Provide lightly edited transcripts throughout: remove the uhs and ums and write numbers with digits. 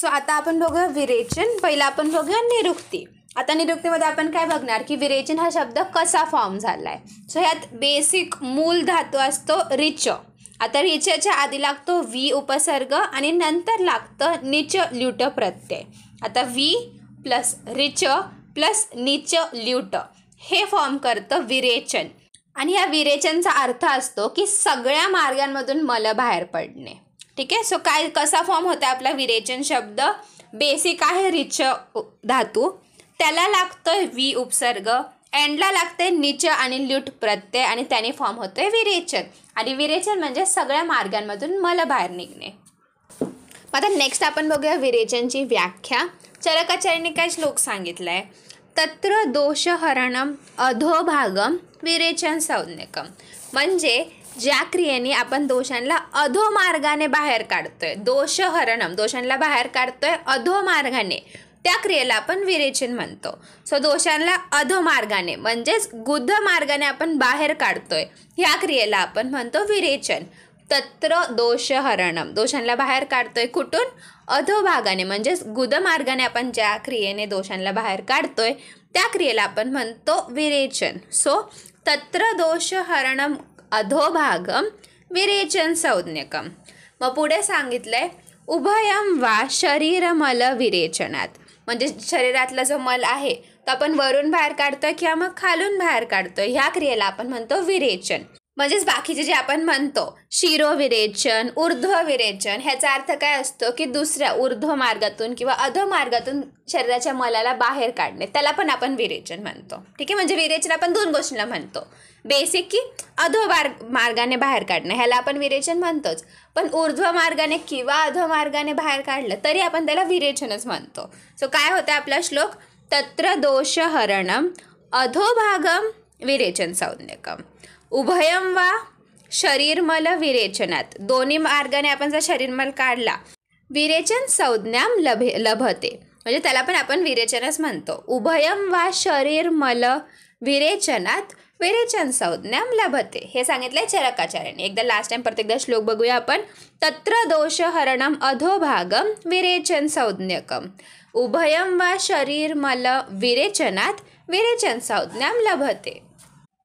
So आता आपण बघूया विरेचन. पहिला आपण बघूया निरुक्ती. आता निरुक्तीमध्ये आपण काय बघणार की विरेचन हा शब्द कसा फॉर्म झाला आहे. सो ह्यात बेसिक मूल धातू असतो रिच. आता रिचच्या आधी लागतो वी उपसर्ग आणि नंतर लागतं निच ल्यूट प्रत्यय. आता वी प्लस रिच प्लस निच ल्यूट हे फॉर्म करतं विरेचन. आणि या विरेचनचा अर्थ असतो की सगळ्या मार्गांमधून मल बाहेर पडणे. ठीक आहे. सो काय कसा फॉर्म होता आपला विरेचन शब्द. बेसिक आहे रिच धातू, त्याला लागतोय वी उपसर्ग, एंडला लागते निच आणि ल्यूट प्रत्यय आणि त्याने फॉर्म होतोय विरेचन. आणि विरेचन म्हणजे सगळ्या मार्गांमधून मल बाहेर निघणे. आता नेक्स्ट आपण बघूया विरेचनची व्याख्या. चरकाचार्याने काय श्लोक सांगितलाय. तत्र दोषहरणम अधोभागम विरेचन संज्ञकम. म्हणजे ज्या क्रियेने आपण दोषांना अधोमार्गाने बाहेर काढतोय, दोषहरणम दोषांना बाहेर काढतोय अधोमार्गाने, त्या क्रियेला आपण विरेचन म्हणतो. सो दोषांना अधोमार्गाने म्हणजेच गुध मार्गाने आपण बाहेर काढतोय, ह्या क्रियेला आपण म्हणतो विरेचन. तत्र दोषहरणम दोषांना बाहेर काढतोय कुठून. अधोभागाने म्हणजेच गुद मार्गाने आपण ज्या क्रियेने दोषांना बाहेर काढतोय त्या क्रियेला आपण म्हणतो विरेचन. सो तत्र दोषहरणम अधोभागम विरेचन संज्ञकम. मग पुढे सांगितलंय उभयम वा शरीरमल विरेचनात. म्हणजे शरीरातला जो मल आहे तो आपण वरून बाहेर काढतोय किंवा मग खालून बाहेर काढतोय, ह्या क्रियेला आपण म्हणतो विरेचन. म्हणजेच बाकीचे जे आपण म्हणतो शिरोविरेचन, ऊर्ध्व विरेचन, ह्याचा अर्थ काय असतो की दुसऱ्या ऊर्ध्व मार्गातून किंवा अधो मार्गातून शरीराच्या मलाला बाहेर काढणे, त्याला पण आपण विरेचन म्हणतो. ठीक आहे. म्हणजे विरेचन आपण दोन गोष्टींना म्हणतो. बेसिक की अधो मार्गाने बाहेर काढणं, ह्याला आपण विरेचन म्हणतोच. पण ऊर्ध्व मार्गाने किंवा अधो मार्गाने बाहेर काढलं तरी आपण त्याला विरेचनच म्हणतो. सो काय होतं आपला श्लोक. तत्र दोषहरणम अधोभागम विरेचन संज्ञकम. उभयम वा शरीरमल विरेचनात. दोन्ही मार्गाने आपण जर शरीरमल काढला विरेचन संज्ञाम लभते. म्हणजे त्याला पण आपण विरेचनच म्हणतो. उभयम वा शरीरमल विरेचनात विरेचन संज्ञाम लभते हे सांगितलंय चरकाचार्याने. एकदा लास्ट टाइम परत एकदा श्लोक बघूया आपण. तत्र दोषहरणम अधोभागम विरेचन संज्ञकम. उभयम वा शरीरमल विरेचनात विरेचन संज्ञाम लभते.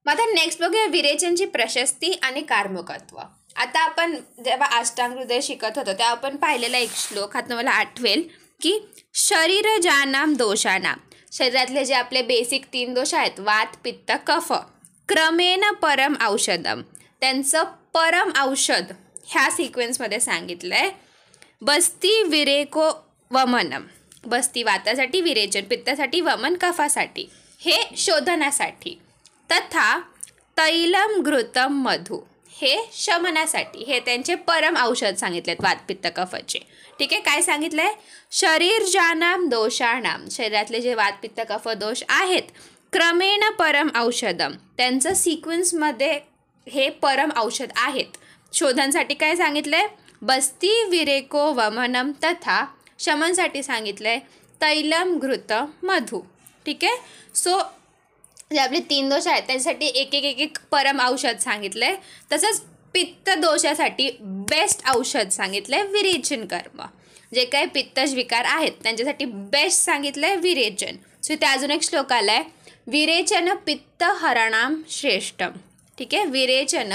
मग आता नेक्स्ट बघूया विरेचनची प्रशस्ती आणि कार्मुकत्व. आता आपण जेव्हा अष्टांग हृदय शिकत होतो तेव्हा आपण पाहिलेला एक श्लोक आता मला आठवेल की शरीरजानाम दोषानाम. शरीरातले जे आपले बेसिक 3 दोष आहेत वात पित्त कफ, क्रमेण परम औषधम, त्यांचं परम औषध ह्या सिक्वेन्समध्ये सांगितलं आहे. बस्ती विरेको वमनम. बस्ती वातासाठी, विरेचन पित्तासाठी, वमन कफासाठी, हे शोधनासाठी. तथा तैलम घृतम मधु, हे शमनासाठी. हे त्यांचे परम औषध सांगितलेत वात पित्त कफाचे. ठीक आहे. काय सांगितलं आहे. शरीरजानाम दोषाणाम, शरीरातले जे वात पित्त कफ दोष आहेत, क्रमेण परम औषधम, त्यांचं सिक्वेन्समध्ये हे परम औषध आहेत. शोधनसाठी काय सांगितलं आहे. बस्ती विरेको वमनम. तथा शमनसाठी सांगितलं आहे तैलम घृत मधु. ठीक आहे. सो जे आपले 3 दोष आहेत त्यासाठी एक एक परम औषध सांगितलं आहे. तसंच पित्त दोषासाठी बेस्ट औषध सांगितलं आहे विरेचन कर्म. जे काही पित्तज विकार आहेत त्यांच्यासाठी बेस्ट सांगितलं आहे विरेचन. सो ते अजून एक श्लोक आला आहे. विरेचन पित्त हरणाम श्रेष्ठम. ठीक आहे. विरेचन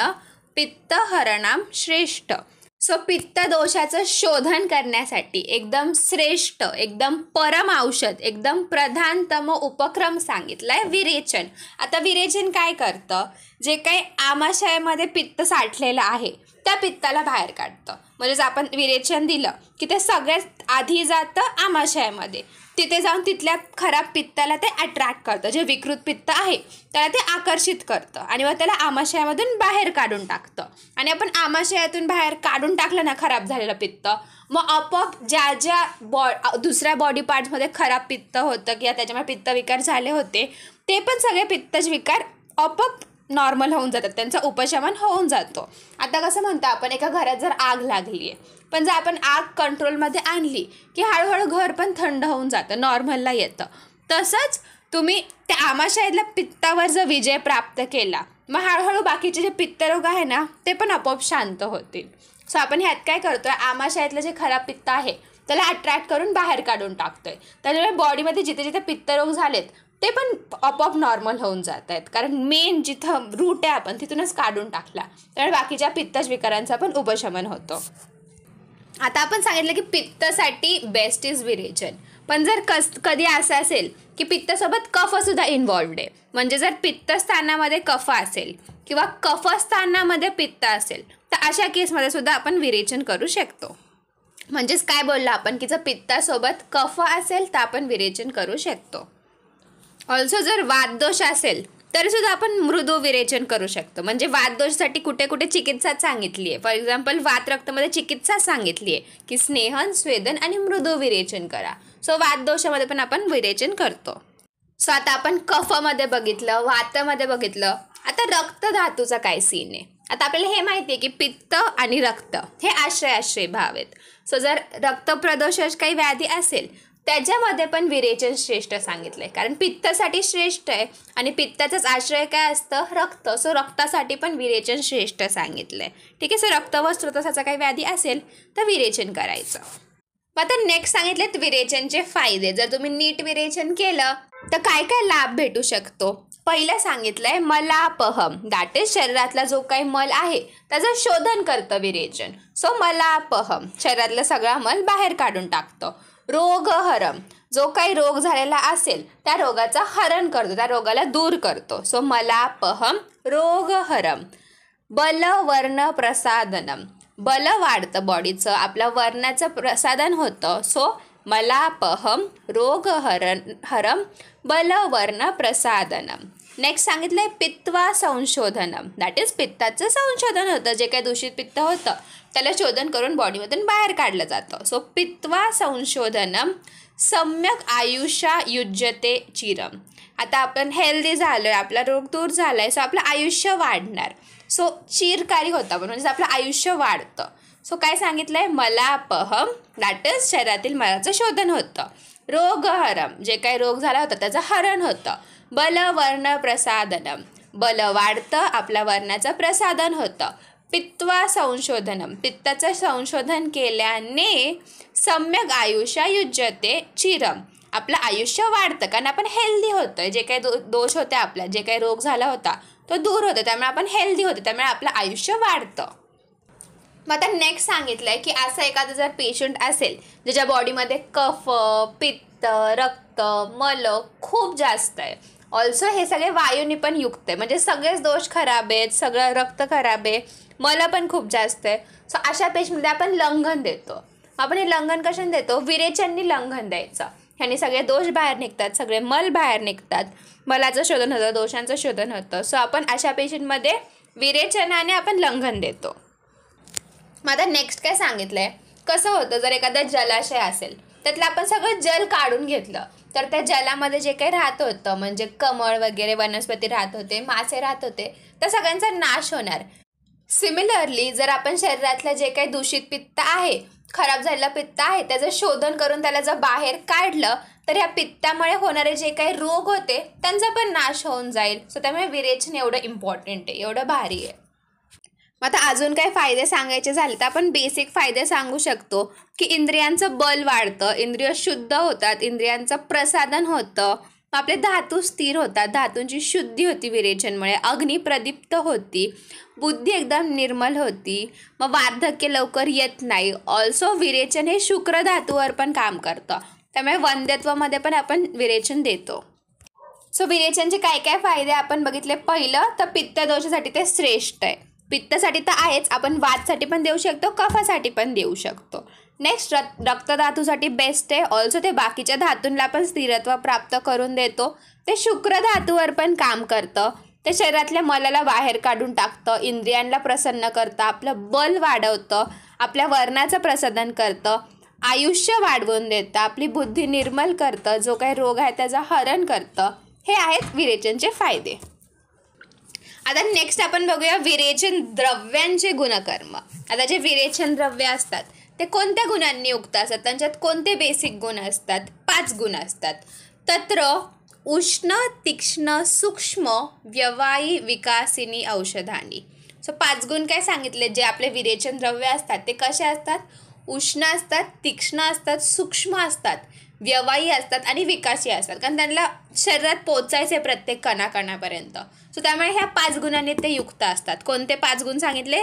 पित्त हरणाम श्रेष्ठ. सो पित्त दोषाचं शोधन करण्यासाठी एकदम श्रेष्ठ, एकदम परम औषध, एकदम प्रधानतम उपक्रम सांगितला आहे विरेचन. आता विरेचन काय करतं. जे काही आमाशयामध्ये पित्त साठलेलं आहे त्या पित्ताला बाहेर काढतं. म्हणजेच आपण विरेचन दिलं की ते सगळ्यात आधी जातं आमाशयामध्ये. तिथे जाऊन तिथल्या खराब पित्ताला ते अट्रॅक्ट करतं. जे विकृत पित्त आहे त्याला ते आकर्षित करतं आणि मग त्याला आमाशयामधून बाहेर काढून टाकतं. आणि आपण आमाशयातून बाहेर काढून टाकलं ना खराब झालेलं पित्त, मग आपोआप ज्या ज्या दुसऱ्या बॉडी पार्ट्समध्ये खराब पित्त होतं किंवा त्याच्यामुळे पित्तविकार झाले होते ते पण सगळे पित्तज विकार आपोआप नॉर्मल होऊन जातात, त्यांचा उपशमन होऊन जातो. आता कसं म्हणतो आपण एका घरात जर आग लागली आहे पण जर आपण आग कंट्रोलमध्ये आणली की हळूहळू घर पण थंड होऊन जातं, नॉर्मलला येतं. तसंच तुम्ही त्या आमाशयातल्या पित्तावर जर विजय प्राप्त केला मग हळूहळू बाकीचे जे पित्तरोग आहे ना ते पण आपोआप शांत होतील. सो आपण ह्यात काय करतोय, आमाशयातलं जे खराब पित्त आहे त्याला अट्रॅक्ट करून बाहेर काढून टाकतोय. त्याच्यामुळे बॉडीमध्ये जिथे जिथे पित्तरोग झालेत ते पण आपोआप नॉर्मल होऊन जात आहेत, कारण मेन जिथं रूट आहे आपण तिथूनच काढून टाकला, त्यामुळे बाकीच्या पित्तविकारांचा पण उपशमन होतो. आता आपण सांगितलं की पित्तासाठी बेस्ट इज विरेचन. पण जर कधी असं असेल की पित्तासोबत कफसुद्धा इन्व्हॉल्वड आहे, म्हणजे जर पित्तस्थानामध्ये कफ असेल किंवा कफस्थानामध्ये पित्त असेल तर अशा केसमध्ये सुद्धा आपण विरेचन करू शकतो. म्हणजेच काय बोललं आपण की जर पित्तासोबत कफ असेल तर आपण विरेचन करू शकतो. ऑल्सो जर वातदोष असेल तरी सुद्धा आपण मृदू विरेचन करू शकतो. म्हणजे वातदोषासाठी कुठे कुठे चिकित्सा सांगितली आहे. फॉर एक्झाम्पल वातरक्तमध्ये चिकित्सा सांगितली आहे की स्नेहन, स्वेदन आणि मृदू विरेचन करा. सो वातदोषामध्ये पण आपण विरेचन करतो. सो आता आपण कफामध्ये बघितलं, वातामध्ये बघितलं. आता रक्तधातूचा काय सीन आहे. आता आपल्याला हे माहिती आहे की पित्त आणि रक्त हे आश्रय भाव आहेत. सो जर रक्तप्रदोषाची काही व्याधी असेल त्याच्यामध्ये पण विरेचन श्रेष्ठ सांगितलंय, कारण पित्तासाठी श्रेष्ठ आहे आणि पित्ताचाच आश्रय काय असतं, रक्त. सो रक्तासाठी पण विरेचन श्रेष्ठ सांगितलंय. ठीक आहे. सो रक्त व स्रोतसाचा काही व्याधी असेल तर विरेचन करायचं. मग आता नेक्स्ट सांगितलेत विरेचनचे फायदे. जर तुम्ही नीट विरेचन केलं तर काय काय लाभ भेटू शकतो. पहिलं सांगितलंय मलापहम, दॅट इज शरीरातला जो काही मल आहे त्याचं शोधन करतं विरेचन. सो मलापहम शरीरातला सगळा मल बाहेर काढून टाकतं. रोगहरम, जो काही रोग झालेला असेल त्या रोगाचं हरण करतो, त्या रोगाला दूर करतो. सो मलापहम रोगहरम. बलवर्ण प्रसादनम, बल वाढतं बॉडीचं, आपल्या वर्णाचं प्रसादन होतं. सो मलापहम रोगहरम बलवर्ण प्रसादनम. नेक्स्ट सांगितलंय पित्वा संशोधनम, दॅट इज पित्ताचं संशोधन होतं. जे काही दूषित पित्त होतं त्याला शोधन करून बॉडीमधून बाहेर काढलं जातं. सो पित्वा संशोधनम सम्यक आयुष्या युज्यते चिरम. आता आपण हेल्दी झालो आहे, आपला रोग दूर झाला आहे, सो आपलं आयुष्य वाढणार. सो चिरकारी होतं आपण, म्हणजे आपलं आयुष्य वाढतं. सो काय सांगितलं आहे मलापहम, दॅट इज शरीरातील मलाचं शोधन होतं. रोगहरम, जे काही रोग झाला होता त्याचं हरण होतं. बलवर्ण प्रसादनम, बल वाढतं, आपल्या वर्णाचं प्रसादन होतं. पित्वा संशोधनम, पित्ताचं संशोधन केल्याने सम्यक आयुष्या युज्यते चिरम, आपलं आयुष्य वाढतं, कारण आपण हेल्दी होतो. जे काही दोष होते आपल्या, जे काही रोग झाला होता तो दूर होतो, त्यामुळे आपण हेल्दी होतो, त्यामुळे आपलं आयुष्य वाढतं. मग आता नेक्स्ट सांगितलं आहे की असं एखादं जर पेशंट असेल ज्याच्या बॉडीमध्ये कफ, पित्त, रक्त, मल खूप जास्त आहे, ऑल्सो हे सगळे वायूनी पण युक्त आहे, म्हणजे सगळेच दोष खराब आहेत, सगळं रक्त खराब आहे, मल पण खूप जास्त आहे. सो अशा पेशंटमध्ये आपण लंघन देतो. आपण हे लंघन कशाने देतो, विरेचननी लंघन द्यायचं. ह्याने सगळे दोष बाहेर निघतात, सगळे मल बाहेर निघतात, मलाचं शोधन होतं, दोषांचं शोधन होतं. सो आपण अशा पेशंटमध्ये विरेचनाने आपण लंघन देतो. मग आता नेक्स्ट काय सांगितलं आहे, कसं होतं जर एखादा जलाशय असेल त्यातलं आपण सगळं जल काढून घेतलं तर त्या जलामध्ये जे काही राहत होतं, म्हणजे कमळ वगैरे वनस्पती राहत होते, मासे राहत होते, त्या सगळ्यांचा नाश होणार. सिमिलरली जर आपण शरीरातलं जे काही दूषित पित्त आहे, खराब झालेलं पित्त आहे, त्याचं शोधन करून त्याला जर बाहेर काढलं तर या पित्तामुळे होणारे जे काही रोग होते त्यांचा पण नाश होऊन जाईल. सो त्यामुळे विरेचन एवढं इम्पॉर्टंट आहे, एवढं भारी आहे. मग आता अजून काही फायदे सांगायचे झाले तर आपण बेसिक फायदे सांगू शकतो की इंद्रियांचं बल वाढतं, इंद्रिय शुद्ध होतात, इंद्रियांचं प्रसादन होतं, आपले धातू स्थिर होतात, धातूंची शुद्धी होती विरेचनमुळे, अग्नी प्रदीप्त होती, बुद्धी एकदम निर्मल होती, मग वार्धक्य लवकर येत नाही. ऑल्सो विरेचन हे शुक्र धातूवर पण काम करतं, त्यामुळे वंध्यत्वामध्ये पण आपण विरेचन देतो. सो विरेचनचे काय काय फायदे आपण बघितले. पहिलं तर पित्तदोषासाठी ते श्रेष्ठ आहे. पित्तासाठी तर आहेच, आपण वातसाठी पण देऊ शकतो, कफासाठी पण देऊ शकतो. नेक्स्ट रक्तधातूसाठी बेस्ट आहे. ऑल्सो ते बाकीच्या धातूंना पण स्थिरत्व प्राप्त करून देतो. ते शुक्र धातूवर पण काम करतं, ते शरीरातल्या मलाला बाहेर काढून टाकतं, इंद्रियांना प्रसन्न करतं, आपलं बल वाढवतं, आपल्या वर्णाचं प्रसादन करतं, आयुष्य वाढवून देतं, आपली बुद्धी निर्मल करतं, जो काही रोग आहे त्याचं हरण करतं. हे आहेत विरेचनचे फायदे. आता नेक्स्ट आपण बघूया विरेचन द्रव्यांचे गुणकर्म. आता जे विरेचन द्रव्य असतात ते कोणत्या गुणांनी युक्त असतात, त्यांच्यात कोणते बेसिक गुण असतात, 5 गुण असतात. तत्र उष्ण, तीक्ष्ण, सूक्ष्म, व्यवायी, विकासिनी औषधानी. सो 5 गुण काय सांगितले, जे आपले विरेचन द्रव्य असतात ते कसे असतात, उष्ण असतात, तीक्ष्ण असतात, सूक्ष्म असतात, व्यवायी असतात आणि विकासी असतात. कारण त्यांना शरीरात पोचायचे प्रत्येक कणाकणापर्यंत. सो त्यामुळे ह्या 5 गुणांनी ते युक्त असतात. कोणते 5 गुण सांगितले?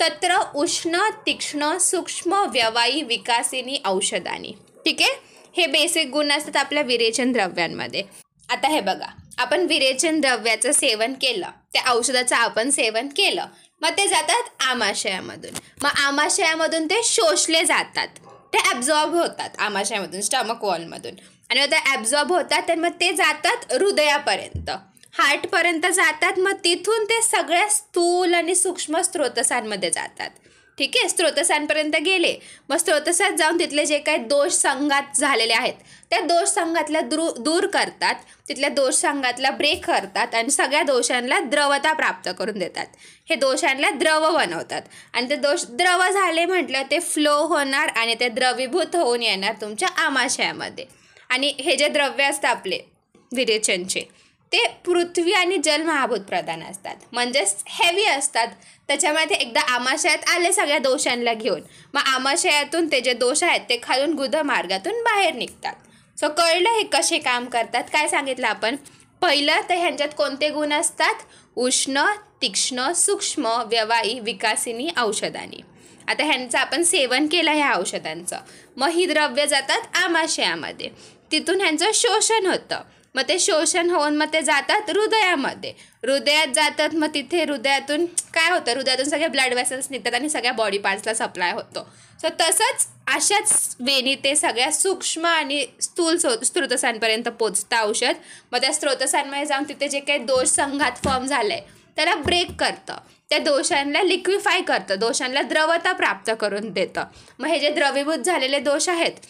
तत्र उष्ण, तीक्ष्ण, सूक्ष्म, व्यवायी, विकासिनी, औषधानी. ठीक आहे, हे बेसिक गुण असतात आपल्या विरेचन द्रव्यांमध्ये. आता हे बघा, आपण विरेचन द्रव्याचं सेवन केलं, त्या औषधाचं आपण सेवन केलं, मग ते जातात आमाशयामधून. मग आमाशयामधून ते शोषले जातात, ते ॲब्झॉर्ब होतात आमाशयामधून, स्टमक वॉलमधून. आणि मग ते ॲब्झॉर्ब होतात तर मग ते जातात हृदयापर्यंत, हार्टपर्यंत जातात. मग तिथून ते सगळ्या स्थूल आणि सूक्ष्म स्रोतसांमध्ये जातात. ठीक आहे, स्रोतसांपर्यंत गेले, मग स्रोतसात जाऊन तिथले जे काही दोष संघात झालेले आहेत त्या दोष संघातल्या दूर करतात, तिथल्या दोष संघातला ब्रेक करतात आणि सगळ्या दोषांना द्रवता प्राप्त करून देतात. हे दोषांना द्रव बनवतात आणि ते दोष द्रव झाले म्हटलं ते फ्लो होणार आणि ते द्रवीभूत होऊन येणार तुमच्या आमाशयामध्ये. आणि हे जे द्रव्य असतं आपले विरेचनचे, ते पृथ्वी आणि जल महाभूत प्रधान असतात, म्हणजेच हेवी असतात. त्याच्यामुळे ते एकदा आमाशयात आले सगळ्या दोषांना घेऊन, मग आमाशयातून ते जे दोष आहेत ते खालून गुदमार्गातून बाहेर निघतात. सो कळलं हे कसे काम करतात. काय सांगितलं आपण? पहिलं तर ह्यांच्यात कोणते गुण असतात? उष्ण, तीक्ष्ण, सूक्ष्म, व्यवायी, विकासिनी, औषधानी. आता ह्यांचं आपण सेवन केलं ह्या औषधांचं, मग ही द्रव्य जातात आमाशयामध्ये, तिथून ह्यांचं शोषण होतं. मग ते शोषण होऊन मग ते जातात हृदयामध्ये, हृदयात जातात. मग तिथे हृदयातून काय होतं? हृदयातून सगळे ब्लड वेसल्स निघतात आणि सगळ्या बॉडी पार्ट्सला सप्लाय होतो. सो तसंच अशाच वेळी ते सगळ्या सूक्ष्म आणि स्थूल स्रोतसांपर्यंत पोचतं औषध. मग त्या स्रोतसांमध्ये जाऊन तिथे जे काही दोष संघात फॉर्म झालं आहे त्याला ब्रेक करतं, त्या दोषांना लिक्विफाय करतं, दोषांना द्रवता प्राप्त करून देतं. मग हे जे द्रवीभूत झालेले दोष आहेत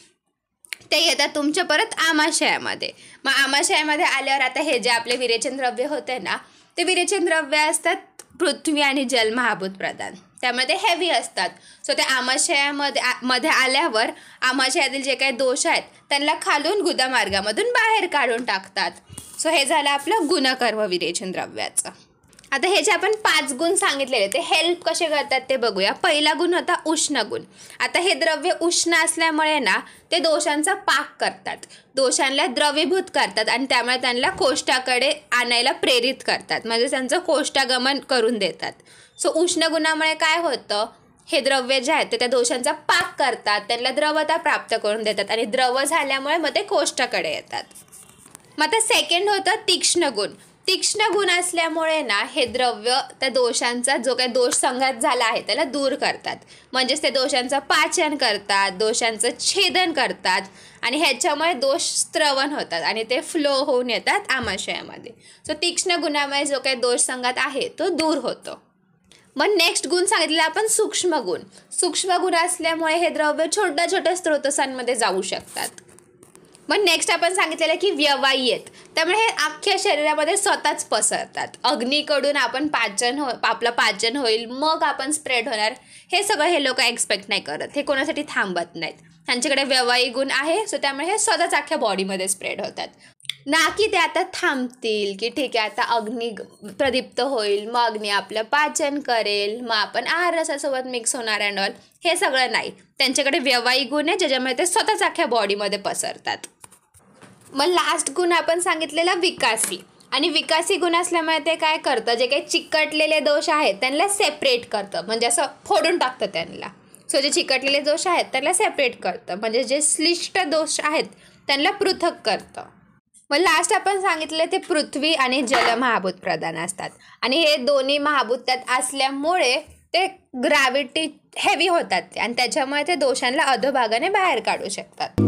ते येतात तुमच्या परत आमाशयामध्ये. मग आमाशयामध्ये आल्यावर आता हे जे आपले विरेचन द्रव्य होते ना, ते विरेचन द्रव्य असतात पृथ्वी आणि जल महाभूत प्रधान, त्यामुळे ते हेवी असतात. सो ते आमाशयामध्ये आल्यावर आमाशयातील जे काही दोष आहेत त्यांना खालून गुदमार्गामधून बाहेर काढून टाकतात. सो हे झालं आपलं गुणकर्म विरेचन द्रव्याचं. आता हे जे आपण 5 गुण सांगितलेले ते हेल्प कसे करतात ते बघूया. पहिला गुण होता उष्ण गुण. आता हे द्रव्य उष्ण असल्यामुळे ना ते दोषांचा पाक करतात, दोषांना द्रवीभूत करतात आणि त्यामुळे त्यांना कोष्ठाकडे आणायला प्रेरित करतात, म्हणजे त्यांचं कोष्ठागमन करून देतात. सो उष्ण गुणामुळे काय होतं? हे द्रव्य जे आहेत ते त्या दोषांचा पाक करतात, त्यांना द्रवता प्राप्त करून देतात आणि द्रव झाल्यामुळे मग ते कोष्ठाकडे येतात. मग आता सेकंड होतं तीक्ष्ण गुण. तीक्ष्ण गुण असल्यामुळे ना हे द्रव्य त्या दोषांचा जो काही दोष संघात झाला आहे त्याला दूर करतात, म्हणजेच ते दोषांचं पाचन करतात, दोषांचं छेदन करतात आणि ह्याच्यामुळे दोष स्त्रवण होतात आणि ते फ्लो होऊन येतात आमाशयामध्ये. सो तीक्ष्ण गुणामुळे जो काही दोष संघात आहे तो दूर होतो. मग नेक्स्ट गुण सांगितलेला आपण सूक्ष्म गुण. सूक्ष्म गुण असल्यामुळे हे द्रव्य छोट्या छोट्या स्रोतसांमध्ये जाऊ शकतात. मग नेक्स्ट आपण सांगितलेलं की व्यवायी आहेत, त्यामुळे हे अख्ख्या शरीरामध्ये स्वतःच पसरतात. अग्नीकडून आपलं पाचन होईल, मग आपण स्प्रेड होणार, हे सगळं हे लोक एक्सपेक्ट नाही करत, हे कोणासाठी थांबत नाहीत. त्यांच्याकडे व्यवायी गुण आहे, सो त्यामुळे हे स्वतःच अख्ख्या बॉडीमध्ये स्प्रेड होतात. ना की ते आता थांबतील की ठीक आहे आता अग्नी प्रदीप्त होईल, मग अग्नी आपलं पाचन करेल, मग आपण आहार रसासोबत मिक्स होणार अँड ऑल, हे सगळं नाही. त्यांच्याकडे व्यवायी गुण आहे ज्याच्यामुळे ते स्वतःच अख्ख्या बॉडीमध्ये पसरतात. मग लास्ट गुण आपण सांगितलेला विकासी. आणि विकासी गुण असल्यामुळे ते काय करतं? जे काही चिकटलेले दोष आहेत त्यांना सेपरेट करतं, म्हणजे असं फोडून टाकतं त्यांना. सो जे चिकटलेले दोष आहेत त्यांना सेपरेट करतं, म्हणजे जे श्लिष्ट दोष आहेत त्यांना पृथक करतं. मग लास्ट आपण सांगितलं ते पृथ्वी आणि जल महाभूत प्रधान असतात आणि हे दोन्ही महाभूत त्यात असल्यामुळे ते ग्रॅव्हिटी हेवी होतात आणि त्याच्यामुळे ते दोषांना अधोभागाने बाहेर काढू शकतात.